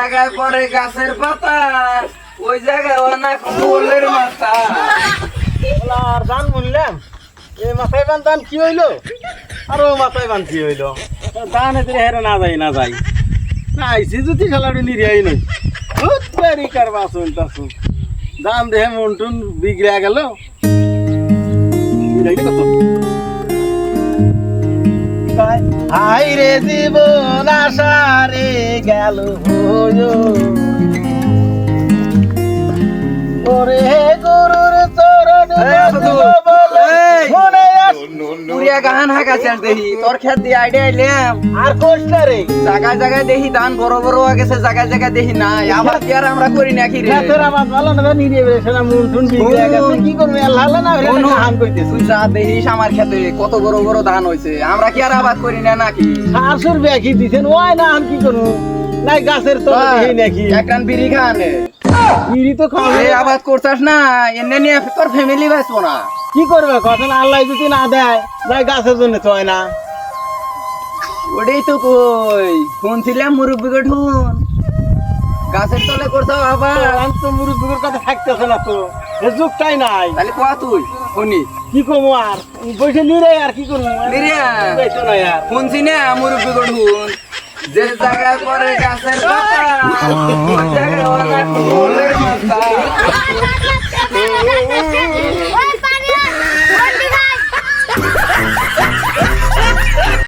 জায়গায় পরে গাছের পাতা ওই জায়গায় অনেক ফুলের মাথা। আর ধান বললাম এই মাথায় বান ধান কি হইলো আরো মাথায় বান কি হইলো ধান এতে হেরে না যাই না আইসি যদি খেলাটি নিরিয়াই নই তৈরি কারবা শুনতাছুন ধান দেহে মন্টুন বিগড়ে গেল কত হাই রে জীবন আশারে গেল ওরে গরুর চরণ পুরিয়া গাহান হাঁকাছে আর দেখি তোর খেত দিয়ে আইডিয়া আইলাম আর কোশ না রে জায়গায় জায়গায় দেখি ধান বড় বড় হয়ে গেছে, জায়গায় জায়গায় দেখি নাই। আবার কি আর আমরা করি নাকি রে? খেতের আবাদ ভালো না নিরিয়ে বেড়েছে না মন্টুন বিগড়ে গেছে কি করবে আল্লাহ আল্লাহ না হলে ধান কইতেছে তুই যা দেখিস আমার খেতে কত বড় বড় ধান হয়েছে, আমরা কি আর আবাদ করি না নাকি? 400 ব্যাকি দিছেন ওই না আমি কি করব নাই গাছের তো দেখি নাকি একখান বিড়ি খানে বিড়ি তো খাওয়া এই আবাদ করছাস না, এনে নিয়ে তোর ফ্যামিলি বাঁচবো না। কি করবে কথা আল্লাহ যদি না দেয় যাই গাছের জন্য চয় না ওটাই তো কই শুনছিলাম মুরব্বীকে ঠুন গাছের তলে করছো আবার। আমি তো মুরব্বীর কথা থাকতেছে না তো এ যুগটাই নাই তাহলে কোয়া তুই শুনি কি করবো আর বসে নিরে আর কি করবো না আর শুনছি না মুরব্বীকে ঠুন যে জায়গায় পরে গাছের পাতা ওই জায়গায় অনেক ফুলের মাথা।